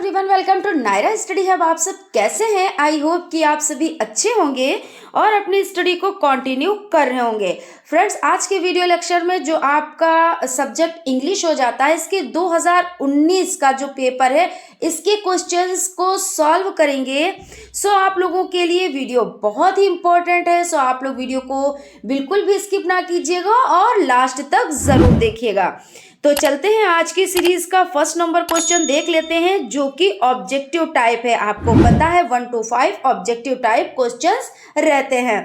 Everyone, welcome to Naira study hub. आप सब कैसे हैं? आई होप कि आप सभी अच्छे होंगे और अपनी स्टडी को कंटिन्यू कर रहे होंगे। फ्रेंड्स, आज के वीडियो लेक्चर में जो आपका सब्जेक्ट इंग्लिश हो जाता है, इसके 2019 का जो पेपर है, इसके क्वेश्चंस को सॉल्व करेंगे। सो आप लोगों के लिए वीडियो बहुत ही इंपॉर्टेंट है। सो आप लोग वीडियो को बिल्कुल भी स्किप ना कीजिएगा और लास्ट तक जरूर देखिएगा। तो चलते हैं, आज की सीरीज का फर्स्ट नंबर क्वेश्चन देख लेते हैं, जो कि ऑब्जेक्टिव टाइप है। आपको पता है 1 to 5 ऑब्जेक्टिव टाइप क्वेश्चंस रहते हैं।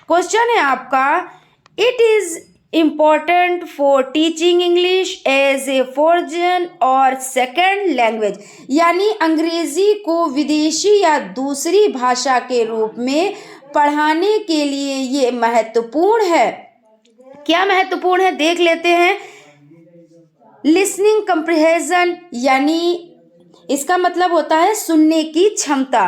क्वेश्चन है आपका, it is important for teaching English as a foreign और सेकेंड लैंग्वेज, यानी अंग्रेजी को विदेशी या दूसरी भाषा के रूप में पढ़ाने के लिए ये महत्वपूर्ण है। क्या महत्वपूर्ण है देख लेते हैं। लिसनिंग कंप्रिहेंशन, यानी इसका मतलब होता है सुनने की क्षमता।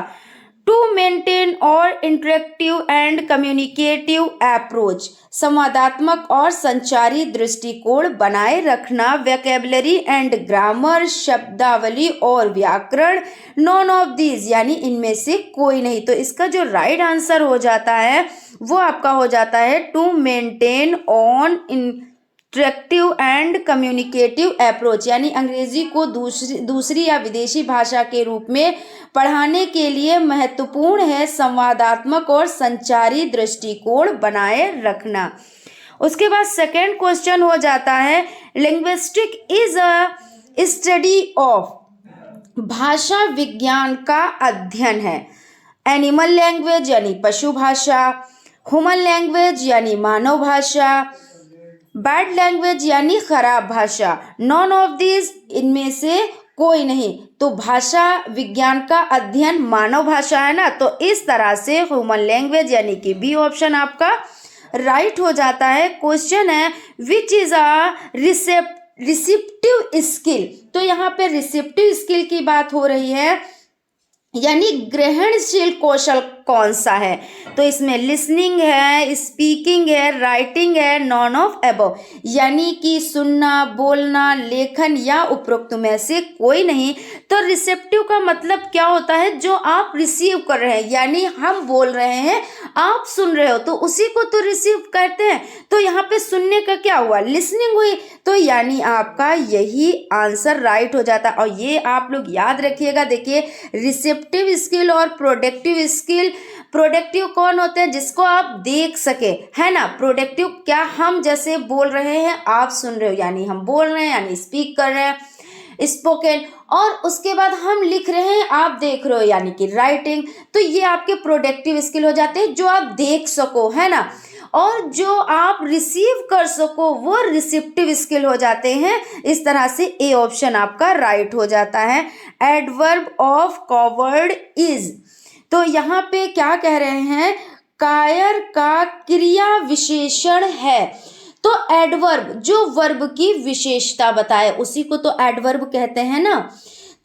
टू मेंटेन और इंटरेक्टिव एंड कम्युनिकेटिव अप्रोच, संवादात्मक और संचारी दृष्टिकोण बनाए रखना। वोकैबुलरी एंड ग्रामर, शब्दावली और व्याकरण। नॉन ऑफ दीज, यानी इनमें से कोई नहीं। तो इसका जो राइट आंसर हो जाता है वो आपका हो जाता है to maintain on interactive and communicative approach, यानी अंग्रेजी को दूसरी या विदेशी भाषा के रूप में पढ़ाने के लिए महत्वपूर्ण है संवादात्मक और संचारी दृष्टिकोण बनाए रखना। उसके बाद सेकेंड क्वेश्चन हो जाता है, linguistic is a study of, भाषा विज्ञान का अध्ययन है। एनिमल लैंग्वेज यानी पशु भाषा, ह्यूमन लैंग्वेज यानी मानव भाषा, बैड लैंग्वेज यानी खराब भाषा। नॉन ऑफ दिस, इनमें से कोई नहीं। तो भाषा विज्ञान का अध्ययन मानव भाषा है ना, तो इस तरह से ह्यूमन लैंग्वेज यानी कि बी ऑप्शन आपका राइट हो जाता है। क्वेश्चन है, which is a receptive skill. तो यहाँ पे रिसेप्टिव स्किल की बात हो रही है, यानी ग्रहणशील कौशल कौन सा है। तो इसमें लिसनिंग है, स्पीकिंग है, राइटिंग है, नॉन ऑफ अबव, यानी कि सुनना, बोलना, लेखन या उपरोक्त में से कोई नहीं। तो रिसेप्टिव का मतलब क्या होता है, जो आप रिसीव कर रहे हैं, यानी हम बोल रहे हैं, आप सुन रहे हो, तो उसी को तो रिसीव करते हैं। तो यहाँ पे सुनने का क्या हुआ, लिसनिंग हुई। तो यानी आपका यही आंसर राइट हो जाता है। और ये आप लोग याद रखिएगा। देखिए, रिसेप्टिव स्किल और प्रोडक्टिव स्किल। प्रोडक्टिव कौन होते हैं, जिसको आप देख सके, है ना। प्रोडक्टिव क्या, हम जैसे बोल रहे हैं आप सुन रहे हो, यानी हम बोल रहे हैं, यानी स्पीक कर रहे हैं, स्पोकन। और उसके बाद हम लिख रहे हैं, आप देख रहे हो, यानी कि राइटिंग। तो ये आपके प्रोडक्टिव स्किल हो जाते हैं, जो आप देख सको, है ना। और जो आप रिसीव कर सको वो रिसेप्टिव स्किल हो जाते हैं। इस तरह से ए ऑप्शन आपका राइट हो जाता है। एडवर्ब ऑफ कवर्ड इज, तो यहाँ पे क्या कह रहे हैं, कायर का क्रिया विशेषण है। तो एडवर्ब जो वर्ब की विशेषता बताए, उसी को तो एडवर्ब कहते हैं ना।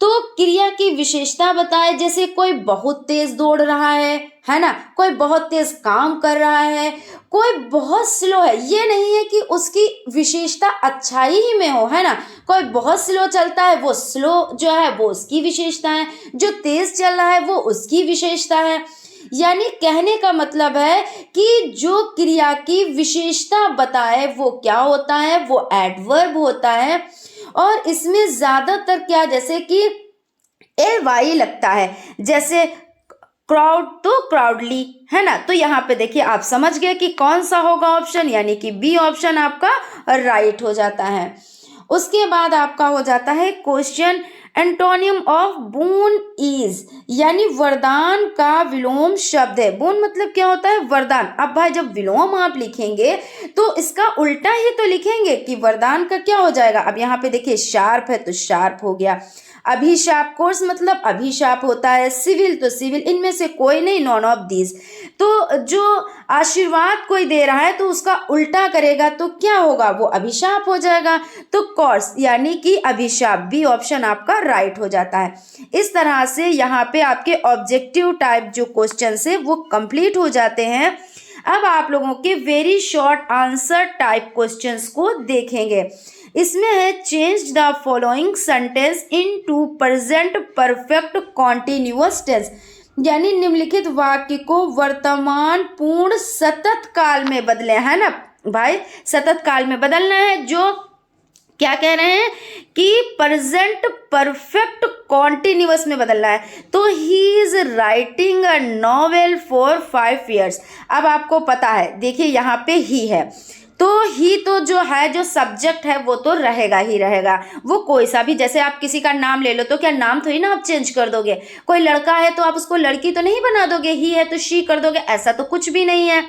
तो क्रिया की विशेषता बताए, जैसे कोई बहुत तेज दौड़ रहा है ना, कोई बहुत तेज काम कर रहा है, कोई बहुत स्लो है। ये नहीं है कि उसकी विशेषता अच्छाई ही में हो, है ना। कोई बहुत स्लो चलता है, वो स्लो जो है वो उसकी विशेषता है, जो तेज चल रहा है वो उसकी विशेषता है। यानी कहने का मतलब है कि जो क्रिया की विशेषता बताए वो क्या होता है, वो एडवर्ब होता है। और इसमें ज्यादातर क्या, जैसे कि ए वाई लगता है, जैसे क्राउड तो क्राउडली, है ना। तो यहाँ पे देखिए आप समझ गए कि कौन सा होगा ऑप्शन, यानी कि बी ऑप्शन आपका राइट हो जाता है। उसके बाद आपका हो जाता है question, antonym of boon is, यानी वरदान का विलोम शब्द है। बून मतलब क्या होता है, वरदान। अब भाई जब विलोम आप लिखेंगे तो इसका उल्टा ही तो लिखेंगे कि वरदान का क्या हो जाएगा। अब यहाँ पे देखिए शार्प है तो शार्प हो गया, अभिशाप कोर्स मतलब अभिशाप होता है, सिविल तो सिविल, इनमें से कोई नहीं, नॉन ऑफ दीज। तो जो आशीर्वाद कोई दे रहा है तो उसका उल्टा करेगा तो क्या होगा, वो अभिशाप हो जाएगा। तो कोर्स यानी कि अभिशाप, बी ऑप्शन आपका राइट हो जाता है। इस तरह से यहाँ पे आपके ऑब्जेक्टिव टाइप जो क्वेश्चन है वो कंप्लीट हो जाते हैं। अब आप लोगों के very short answer type questions को देखेंगे। इसमें है change the following sentence into present perfect continuous tense, यानी निम्नलिखित वाक्य को वर्तमान पूर्ण सतत काल में बदले, है ना भाई, सतत काल में बदलना है। जो क्या कह रहे हैं कि प्रेजेंट परफेक्ट कॉन्टिन्यूअस में बदलना है। तो he is writing a novel for 5 years। अब आपको पता है, देखिए यहाँ पे ही है, तो ही तो जो है, जो सब्जेक्ट है वो तो रहेगा ही रहेगा, वो कोई सा भी, जैसे आप किसी का नाम ले लो तो क्या नाम थोड़ी ना आप चेंज कर दोगे। कोई लड़का है तो आप उसको लड़की तो नहीं बना दोगे, ही है तो शी कर दोगे, ऐसा तो कुछ भी नहीं है।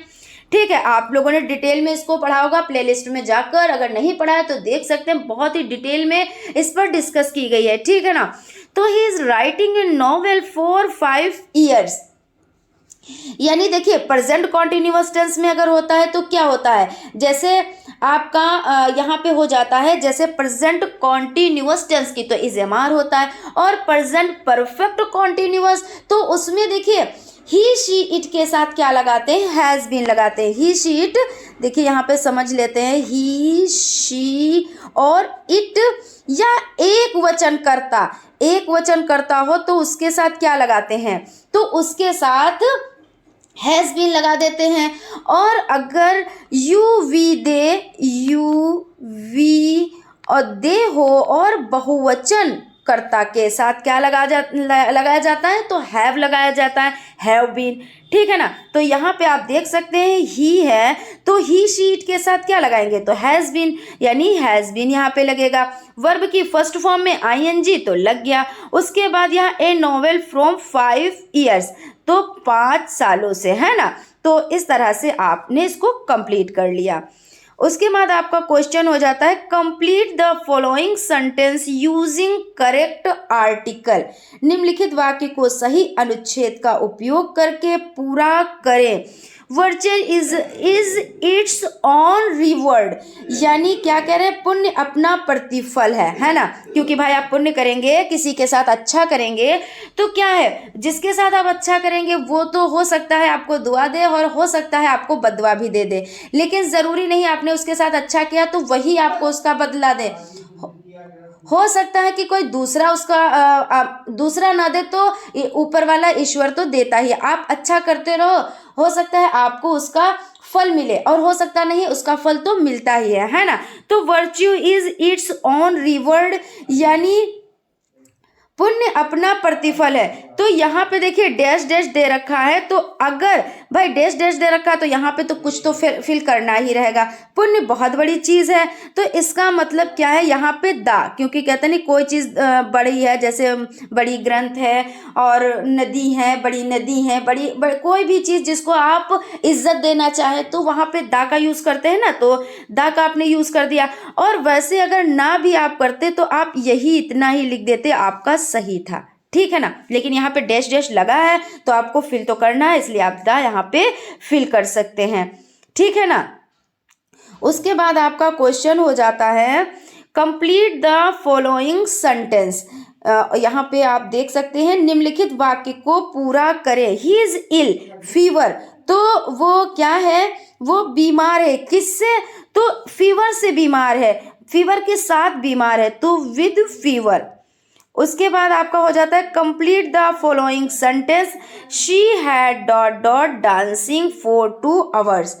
ठीक है, आप लोगों ने डिटेल में इसको पढ़ा होगा प्लेलिस्ट में जाकर, अगर नहीं पढ़ा है तो देख सकते हैं, बहुत ही डिटेल में इस पर डिस्कस की गई है। ठीक है ना। तो he is writing a novel for 5 years, यानी देखिए प्रेजेंट कॉन्टिन्यूअस टेंस में अगर होता है तो क्या होता है, जैसे आपका यहाँ पे हो जाता है, जैसे प्रेजेंट कॉन्टिन्यूअस टेंस की तो इज एम आर होता है, और प्रेजेंट परफेक्ट कॉन्टिन्यूअस तो उसमें देखिए ही शी इट के साथ क्या लगाते हैं, हैज़ बीन लगाते हैं। ही शी इट, देखिए यहाँ पे समझ लेते हैं, ही शी और इट, या एक वचन करता हो तो उसके साथ क्या लगाते हैं, तो उसके साथ हैज़ बीन लगा देते हैं। और अगर यू वी और दे हो और बहुवचन कर्ता के साथ क्या लगाया जाता है, तो हैव लगाया जाता है, हैव बीन। ठीक है ना। तो यहाँ पे आप देख सकते हैं ही है तो ही शी इट के साथ क्या लगाएंगे, तो हैज़ बीन, यानी हैज़ बीन यहाँ पे लगेगा। वर्ब की फर्स्ट फॉर्म में आईएनजी तो लग गया। उसके बाद यहाँ ए नॉवेल फ्रॉम 5 years, तो 5 सालों से, है ना। तो इस तरह से आपने इसको कंप्लीट कर लिया। उसके बाद आपका क्वेश्चन हो जाता है complete the following sentence using correct article, निम्नलिखित वाक्य को सही अनुच्छेद का उपयोग करके पूरा करें। Virtue is it's on reward, यानी क्या कह रहे हैं, पुण्य अपना प्रतिफल है ना। क्योंकि भाई आप पुण्य करेंगे, किसी के साथ अच्छा करेंगे तो क्या है, जिसके साथ आप अच्छा करेंगे वो तो हो सकता है आपको दुआ दे और हो सकता है आपको बदवा भी दे दे, लेकिन ज़रूरी नहीं आपने उसके साथ अच्छा किया तो वही आपको उसका बदला दे। हो सकता है कि कोई दूसरा उसका दूसरा ना दे तो ऊपर वाला ईश्वर तो देता ही है। आप अच्छा करते रहो, हो सकता है आपको उसका फल मिले और हो सकता नहीं उसका फल तो मिलता ही है ना। तो virtue is it's on reward, यानी पुण्य अपना प्रतिफल है। तो यहाँ पे देखिए डैश डैश दे रखा है, तो अगर भाई डैश डैश दे रखा है तो यहाँ पे तो कुछ तो फिल करना ही रहेगा। पुण्य बहुत बड़ी चीज़ है, तो इसका मतलब क्या है यहाँ पे दा, क्योंकि कहते नहीं कोई चीज़ बड़ी है, जैसे बड़ी ग्रंथ है और नदी है, बड़ी नदी है, बड़ी कोई भी चीज़ जिसको आप इज्जत देना चाहे तो वहाँ पे दा का यूज़ करते हैं ना, तो दा का आपने यूज़ कर दिया। और वैसे अगर ना भी आप करते तो आप यही इतना ही लिख देते, आपका सही था। ठीक है ना, लेकिन यहाँ पे डैश डैश लगा है तो आपको फिल तो करना है, इसलिए आप दा यहाँ पे फिल कर सकते हैं। ठीक है ना। उसके बाद आपका क्वेश्चन हो जाता है कंप्लीट द फॉलोइंग सेंटेंस। यहाँ पे आप देख सकते हैं निम्नलिखित वाक्य को पूरा करें। ही इज इल फीवर, तो वो क्या है, वो बीमार है, किससे, तो फीवर से बीमार है, फीवर के साथ बीमार है, तो विद फीवर। उसके बाद आपका हो जाता है complete the following sentence. She had dot dot dancing for 2 hours,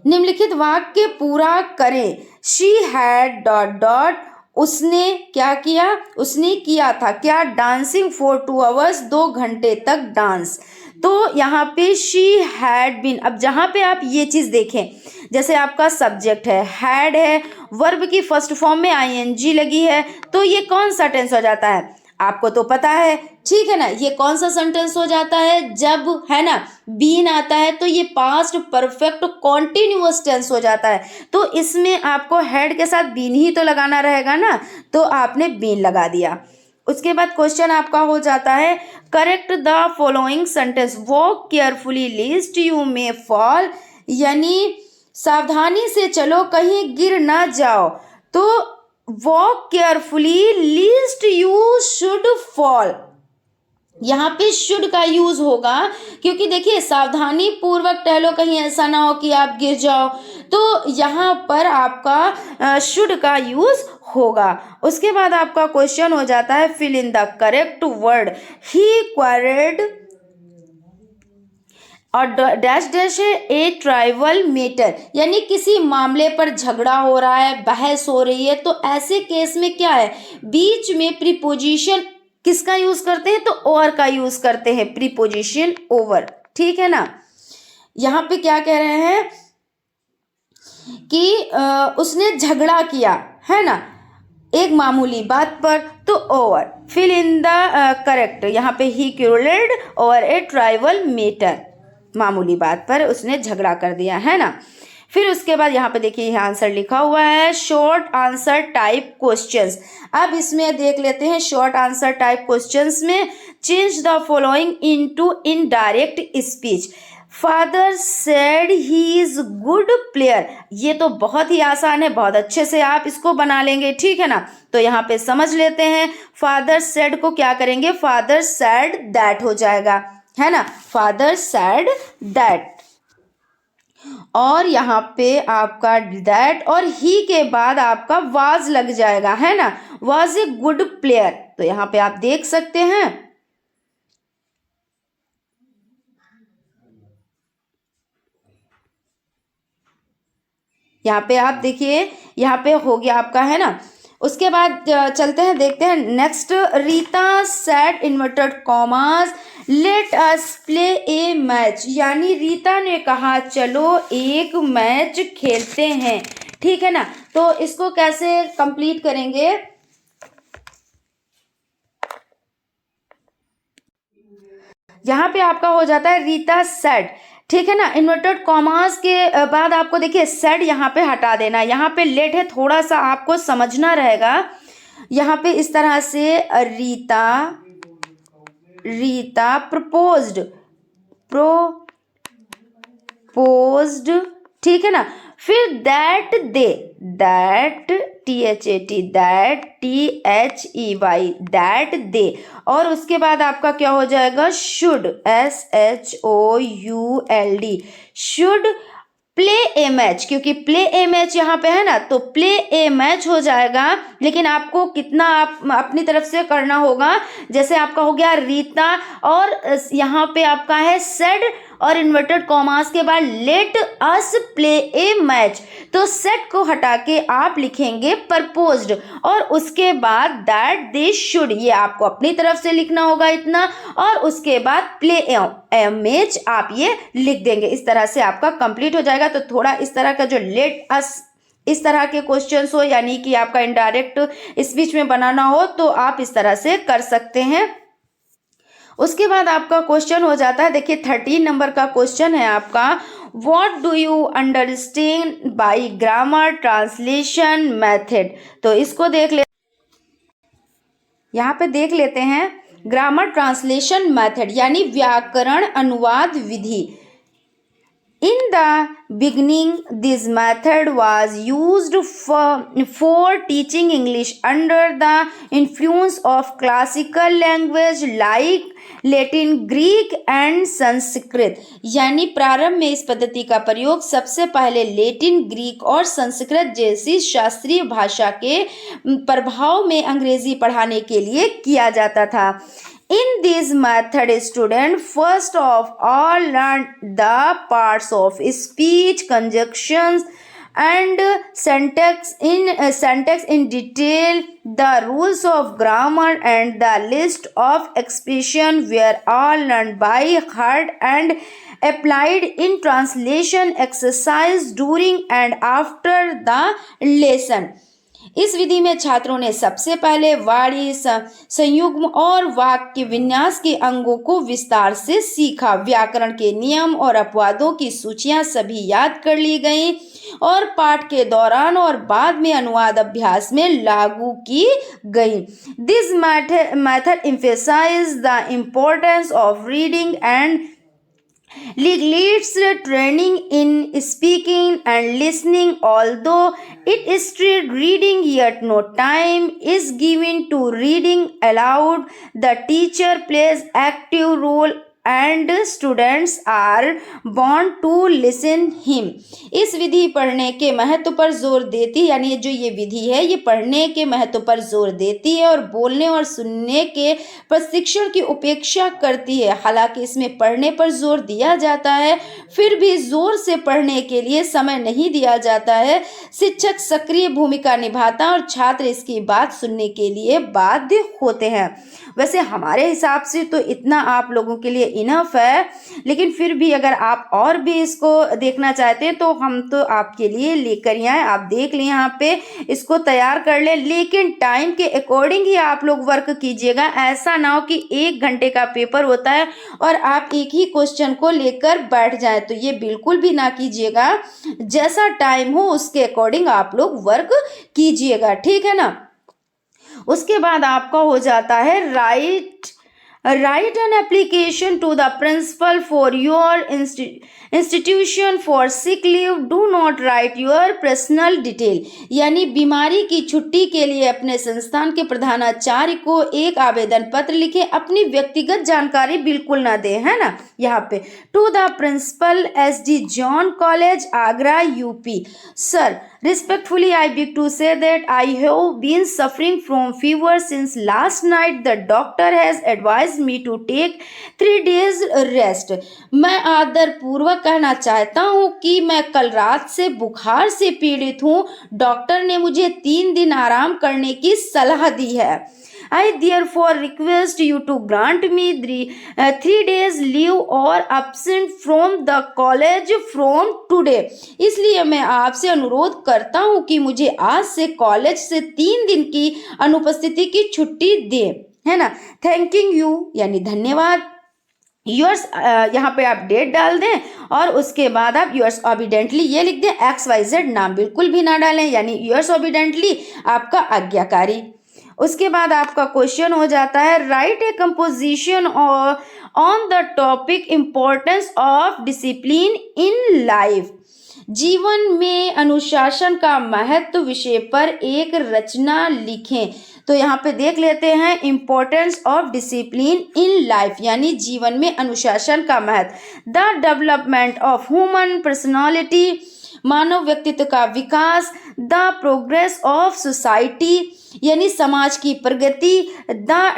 निम्नलिखित वाक्य पूरा करें। शी हैड डॉट डॉट, उसने क्या किया, उसने किया था क्या, डांसिंग फॉर 2 hours, 2 घंटे तक डांस। तो यहाँ पे शी हैड बीन, अब जहाँ पे आप ये चीज़ देखें, जैसे आपका सब्जेक्ट है, हैड है, वर्ब की फर्स्ट फॉर्म में आईएनजी लगी है, तो ये कौन सा टेंस हो जाता है, आपको तो पता है। ठीक है ना, ये कौन सा सेंटेंस हो जाता है, जब है ना बीन आता है तो ये पास्ट परफेक्ट कॉन्टिन्यूअस टेंस हो जाता है। तो इसमें आपको हैड के साथ बीन ही तो लगाना रहेगा ना, तो आपने बीन लगा दिया। उसके बाद क्वेश्चन आपका हो जाता है correct the following sentence, walk carefully list you may fall, यानी सावधानी से चलो कहीं गिर ना जाओ। तो walk carefully list you should fall, यहाँ पे शुड का यूज होगा, क्योंकि देखिए सावधानी पूर्वक टहलो, कहीं ऐसा ना हो कि आप गिर जाओ, तो यहाँ पर आपका शुड का यूज होगा। उसके बाद आपका क्वेश्चन हो जाता है fill in the correct word. He quarrelled और डैश डैश है ए ट्राइबल मैटर, यानी किसी मामले पर झगड़ा हो रहा है, बहस हो रही है, तो ऐसे केस में क्या है, बीच में प्रीपोजिशन किसका यूज करते हैं, तो ओवर का यूज करते हैं, प्रीपोजिशन ओवर, ठीक है ना। यहाँ पे क्या कह रहे हैं कि उसने झगड़ा किया है ना एक मामूली बात पर, तो over. Fill in the correct, यहाँ पे ही quarrelled over a trivial matter, मामूली बात पर उसने झगड़ा कर दिया है ना। फिर उसके बाद यहाँ पे देखिए यह आंसर लिखा हुआ है शॉर्ट आंसर टाइप क्वेश्चंस। अब इसमें देख लेते हैं शॉर्ट आंसर टाइप क्वेश्चंस में, change the following into indirect speech. Father said he is good player, ये तो बहुत ही आसान है, बहुत अच्छे से आप इसको बना लेंगे, ठीक है ना। तो यहाँ पे समझ लेते हैं, फादर सेड को क्या करेंगे, फादर सेड दैट हो जाएगा, है ना, फादर सेड दैट। और यहाँ पे आपका दैट और ही के बाद आपका वाज लग जाएगा, है ना, वाज ए गुड प्लेयर। तो यहाँ पे आप देख सकते हैं, यहाँ पे आप देखिए, यहाँ पे हो गया आपका, है ना। उसके बाद चलते हैं, देखते हैं next. Rita said inverted commas let us play ए मैच, यानी रीता ने कहा चलो एक मैच खेलते हैं, ठीक है ना। तो इसको कैसे कंप्लीट करेंगे, यहाँ पे आपका हो जाता है रीता सेड, ठीक है ना। इन्वर्टेड कॉमास के बाद आपको देखिए सेड यहाँ पे हटा देना, यहाँ पे लेट है, थोड़ा सा आपको समझना रहेगा। यहाँ पे इस तरह से रीता प्रपोज्ड, ठीक है ना। फिर that they, that THAT, that THEY, that they. और उसके बाद आपका क्या हो जाएगा, should SHOULD, should play A match, क्योंकि प्ले ए मैच यहाँ पे है ना, तो प्ले ए मैच हो जाएगा। लेकिन आपको कितना आप अपनी तरफ से करना होगा, जैसे आपका हो गया रीता और यहाँ पे आपका है सेड और इन्वर्टेड कॉमास के बाद लेट अस प्ले ए मैच, तो सेट को हटा के आप लिखेंगे परपोज्ड, और उसके बाद दैट दे शुड, ये आपको अपनी तरफ से लिखना होगा इतना, और उसके बाद प्ले ए मैच आप ये लिख देंगे। इस तरह से आपका कंप्लीट हो जाएगा। तो थोड़ा इस तरह का जो लेट अस इस तरह के क्वेश्चंस हो, यानी कि आपका इनडायरेक्ट स्पीच में बनाना हो, तो आप इस तरह से कर सकते हैं। उसके बाद आपका क्वेश्चन हो जाता है, देखिए 13 नंबर का क्वेश्चन है आपका, what do you understand by grammar translation method. तो इसको देख ले, यहाँ पे देख लेते हैं ग्रामर ट्रांसलेशन मेथड, यानी व्याकरण अनुवाद विधि। In the beginning, this method was used for teaching English under the influence of classical language like Latin, Greek and Sanskrit। यानी प्रारंभ में इस पद्धति का प्रयोग सबसे पहले लेटिन, ग्रीक और संस्कृत जैसी शास्त्रीय भाषा के प्रभाव में अंग्रेजी पढ़ाने के लिए किया जाता था। In this method, student first of all learn the parts of speech, conjunctions, and syntax in detail. The rules of grammar and the list of expression were all learned by heart and applied in translation exercise during and after the lesson। इस विधि में छात्रों ने सबसे पहले वाणी, संयुग्म और वाक्य विन्यास के अंगों को विस्तार से सीखा। व्याकरण के नियम और अपवादों की सूचियां सभी याद कर ली गईं और पाठ के दौरान और बाद में अनुवाद अभ्यास में लागू की गई। This method emphasizes the importance of reading and leads training in speaking and listening. Although it is still reading, yet no time is given to reading aloud. The teacher plays active role and students are bound to listen him. इस विधि पढ़ने के महत्व पर जोर देती है, यानी जो ये विधि है ये पढ़ने के महत्व पर जोर देती है और बोलने और सुनने के प्रशिक्षण की उपेक्षा करती है। हालांकि इसमें पढ़ने पर जोर दिया जाता है, फिर भी जोर से पढ़ने के लिए समय नहीं दिया जाता है। शिक्षक सक्रिय भूमिका निभाता है और छात्र इसकी बात सुनने के लिए बाध्य होते हैं। वैसे हमारे हिसाब से तो इतना आप लोगों के लिए इनफ है, लेकिन फिर भी अगर आप और भी इसको देखना चाहते हैं तो हम तो आपके लिए लेकर ही आए। आप देख लें, यहाँ पे इसको तैयार कर लें, लेकिन टाइम के अकॉर्डिंग ही आप लोग वर्क कीजिएगा। ऐसा ना हो कि 1 घंटे का पेपर होता है और आप एक ही क्वेश्चन को लेकर बैठ जाए, तो ये बिल्कुल भी ना कीजिएगा। जैसा टाइम हो उसके अकॉर्डिंग आप लोग वर्क कीजिएगा, ठीक है ना। उसके बाद आपका हो जाता है write an application to the principal for your institution for sick leave. Do not write your personal detail, यानी बीमारी की छुट्टी के लिए अपने संस्थान के प्रधानाचार्य को एक आवेदन पत्र लिखें। अपनी व्यक्तिगत जानकारी बिल्कुल ना दें, है ना। यहाँ पे to the principal SD John college Agra UP। Sir, respectfully I beg to say that I have been suffering from fever since last night. The doctor has advised me to take 3 days rest. मैं आदरपूर्वक कहना चाहता हूँ कि मैं कल रात से बुखार से पीड़ित हूँ। डॉक्टर ने मुझे 3 दिन आराम करने की सलाह दी है। I therefore request you to grant me 3 days leave or absent from the college from today. इसलिए मैं आपसे अनुरोध करता हूँ कि मुझे आज से कॉलेज से 3 दिन की अनुपस्थिति की छुट्टी दें, है ना। थैंकिंग यू यानी धन्यवाद। योर्स यहाँ पे आप डेट डाल दें और उसके बाद आप योर्स ऑबिडेंटली ये लिख दें। XYZ नाम बिल्कुल भी ना डालें, यानी योर्स ऑबिडेंटली आपका आज्ञाकारी। उसके बाद आपका क्वेश्चन हो जाता है right A composition on the topic importance of discipline in life. जीवन में अनुशासन का महत्व विषय पर एक रचना लिखें। तो यहाँ पे देख लेते हैं importance of discipline in life, यानी जीवन में अनुशासन का महत्व। The development of human personality, मानव व्यक्तित्व का विकास। द प्रोग्रेस ऑफ सोसाइटी, यानी समाज की प्रगति। The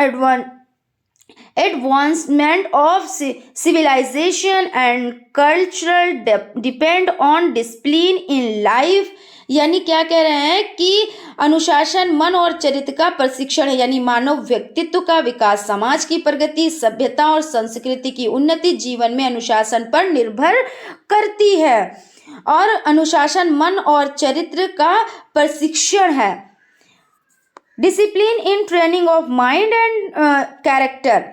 advancement of civilisation and cultural depend on discipline in life, यानी क्या कह रहे हैं कि अनुशासन मन और चरित्र का प्रशिक्षण है, यानी मानव व्यक्तित्व का विकास, समाज की प्रगति, सभ्यता और संस्कृति की उन्नति जीवन में अनुशासन पर निर्भर करती है। और अनुशासन मन और चरित्र का प्रशिक्षण है। Discipline in training of mind and character,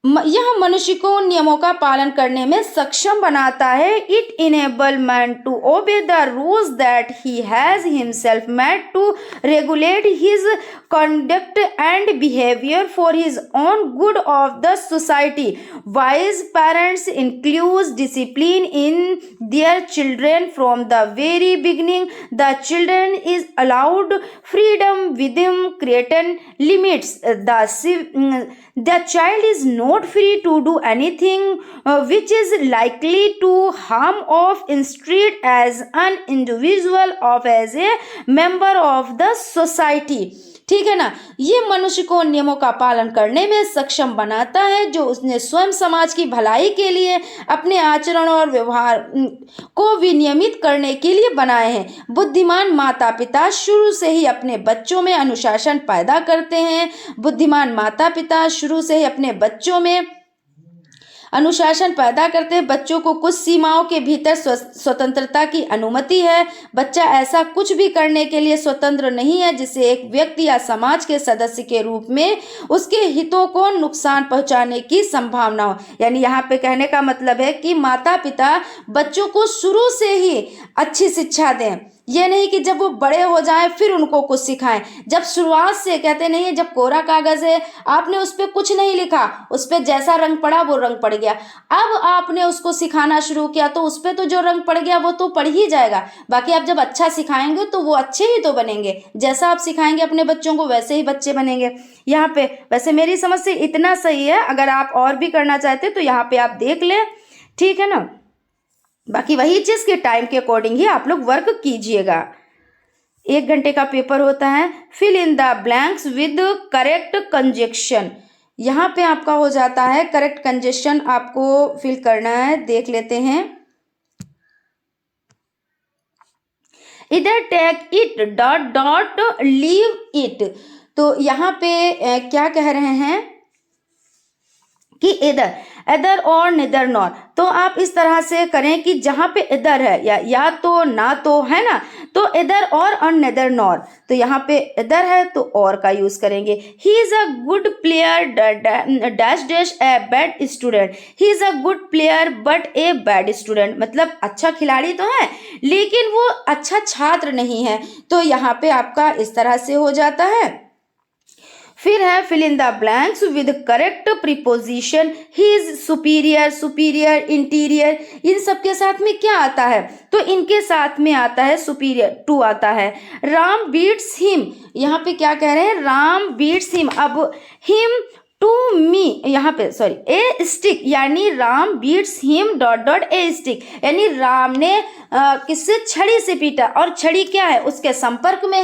यह मनुष्य को नियमों का पालन करने में सक्षम बनाता है। It enable man to obey the rules that he has himself made to regulate his conduct and behavior for his own good of the society. Wise parents include discipline in their children from the very beginning. The children is allowed freedom within certain limits. The child is not free to do anything which is likely to harm of instead as an individual of as a member of the society. ठीक है ना। ये मनुष्य को नियमों का पालन करने में सक्षम बनाता है जो उसने स्वयं समाज की भलाई के लिए अपने आचरण और व्यवहार को विनियमित करने के लिए बनाए हैं। बुद्धिमान माता पिता शुरू से ही अपने बच्चों में अनुशासन पैदा करते हैं। बुद्धिमान माता पिता शुरू से ही अपने बच्चों में अनुशासन पैदा करते हैं। बच्चों को कुछ सीमाओं के भीतर स्वतंत्रता की अनुमति है। बच्चा ऐसा कुछ भी करने के लिए स्वतंत्र नहीं है जिससे एक व्यक्ति या समाज के सदस्य के रूप में उसके हितों को नुकसान पहुंचाने की संभावना हो। यानी यहाँ पे कहने का मतलब है कि माता पिता बच्चों को शुरू से ही अच्छी शिक्षा दें। ये नहीं कि जब वो बड़े हो जाएं फिर उनको कुछ सिखाएं। जब शुरुआत से कहते नहीं है, जब कोरा कागज है, आपने उस पर कुछ नहीं लिखा, उस पर जैसा रंग पड़ा वो रंग पड़ गया। अब आपने उसको सिखाना शुरू किया तो उस पर तो जो रंग पड़ गया वो तो पड़ ही जाएगा। बाकी आप जब अच्छा सिखाएंगे तो वो अच्छे ही तो बनेंगे। जैसा आप सिखाएंगे अपने बच्चों को वैसे ही बच्चे बनेंगे। यहाँ पे वैसे मेरी समझ से इतना सही है, अगर आप और भी करना चाहते तो यहाँ पे आप देख लें, ठीक है ना। बाकी वही चीज के टाइम के अकॉर्डिंग ही आप लोग वर्क कीजिएगा। 1 घंटे का पेपर होता है। Fill in the blanks with correct conjunction. यहाँ पे आपका हो जाता है करेक्ट कंजक्शन आपको फिल करना है। देख लेते हैं। इधर take it dot dot leave it. तो यहाँ पे क्या कह रहे हैं कि इधर और निदर नॉर। तो आप इस तरह से करें कि जहां पे इधर है या तो ना तो है ना, तो इधर और निदर नॉर। तो यहाँ पे इधर है तो और का यूज करेंगे। He is a good player dash dash a bad student. He is a good player but a bad student. मतलब अच्छा खिलाड़ी तो है लेकिन वो अच्छा छात्र नहीं है। तो यहाँ पे आपका इस तरह से हो जाता है। फिर है fill in the blanks with correct preposition. He is superior, superior, interior. इन सब के साथ में क्या आता है? तो इनके साथ में आता है सुपीरियर टू आता है। Ram beats him. यहाँ पे क्या कह रहे हैं? Ram beats him. अब हिम टू मी, यहाँ पे सॉरी ए स्टिक, यानी Ram beats him dot dot a stick, यानी राम ने किससे? छड़ी से पीटा। और छड़ी क्या है? उसके संपर्क में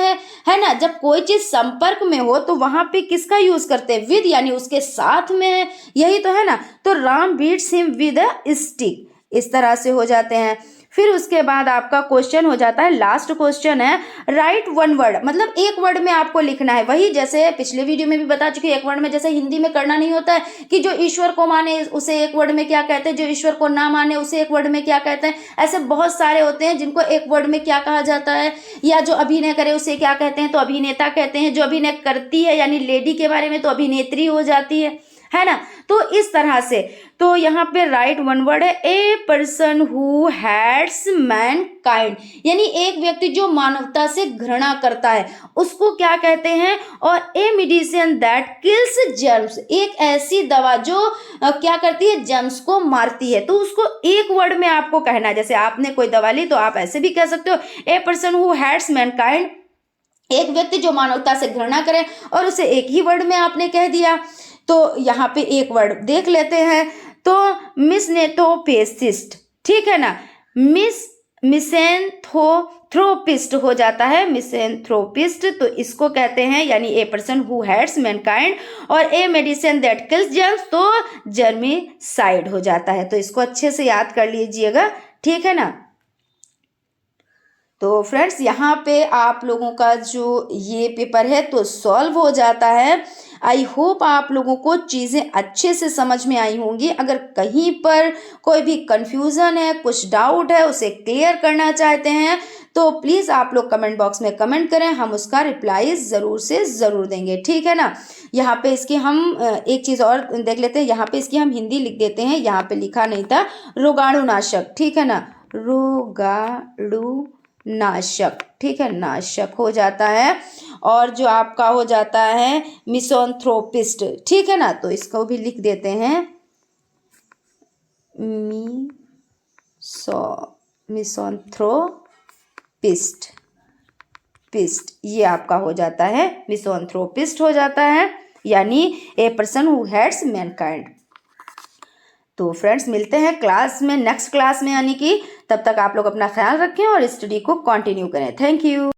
है ना। जब कोई चीज संपर्क में हो तो वहां पे किसका यूज करते हैं? विद, यानी उसके साथ में है, यही तो है ना। तो Ram beats him with a stick, इस तरह से हो जाते हैं। फिर उसके बाद आपका क्वेश्चन हो जाता है, लास्ट क्वेश्चन है राइट वन वर्ड। मतलब एक वर्ड में आपको लिखना है। वही जैसे पिछले वीडियो में भी बता चुकी, एक वर्ड में जैसे हिंदी में करना नहीं होता है कि जो ईश्वर को माने उसे एक वर्ड में क्या कहते हैं, जो ईश्वर को ना माने उसे एक वर्ड में क्या कहते हैं। ऐसे बहुत सारे होते हैं जिनको एक वर्ड में क्या कहा जाता है। या जो अभिनय करे उसे क्या कहते हैं? तो अभिनेता कहते हैं। जो अभिनय करती है यानी लेडी के बारे में तो अभिनेत्री हो जाती है ना। तो इस तरह से तो यहाँ पे राइट वन वर्ड है a person who hates mankind, यानी एक व्यक्ति जो मानवता से घृणा करता है उसको क्या कहते हैं। और a medicine that kills germs, एक ऐसी दवा जो क्या करती है? जर्म्स को मारती है। तो उसको एक वर्ड में आपको कहना है। जैसे आपने कोई दवा ली तो आप ऐसे भी कह सकते हो a person who hates mankind, एक व्यक्ति जो मानवता से घृणा करे, और उसे एक ही वर्ड में आपने कह दिया। तो यहाँ पे एक वर्ड देख लेते हैं। तो मिसनेथोपेसिस्ट, ठीक है ना। मिसेंथ्रोपिस्ट हो जाता है, मिसेंथ्रोपिस्ट। तो इसको कहते हैं, यानी a person who hates mankind. और a medicine that kills germs, तो जर्मिसाइड हो जाता है। तो इसको अच्छे से याद कर लीजिएगा, ठीक है ना। तो फ्रेंड्स यहाँ पे आप लोगों का जो ये पेपर है तो सॉल्व हो जाता है। आई होप आप लोगों को चीज़ें अच्छे से समझ में आई होंगी। अगर कहीं पर कोई भी कंफ्यूजन है, कुछ डाउट है, उसे क्लियर करना चाहते हैं तो प्लीज़ आप लोग कमेंट बॉक्स में कमेंट करें, हम उसका रिप्लाई ज़रूर से ज़रूर देंगे, ठीक है ना। यहाँ पे इसकी हम एक चीज़ और देख लेते हैं। यहाँ पे इसकी हम हिंदी लिख देते हैं। यहाँ पे लिखा नहीं था रोगाणुनाशक, ठीक है ना, रोगाणुनाशक, ठीक है, नाशक हो जाता है। और जो आपका हो जाता है मिसोन्थ्रोपिस्ट, ठीक है ना। तो इसको भी लिख देते हैं मिसोन्थ्रोपिस्ट, ये आपका हो जाता है मिसोन्थ्रोपिस्ट हो जाता है, यानी a person who hates mankind. तो फ्रेंड्स मिलते हैं क्लास में, नेक्स्ट क्लास में, यानी कि तब तक आप लोग अपना ख्याल रखें और स्टडी को कंटिन्यू करें। Thank you.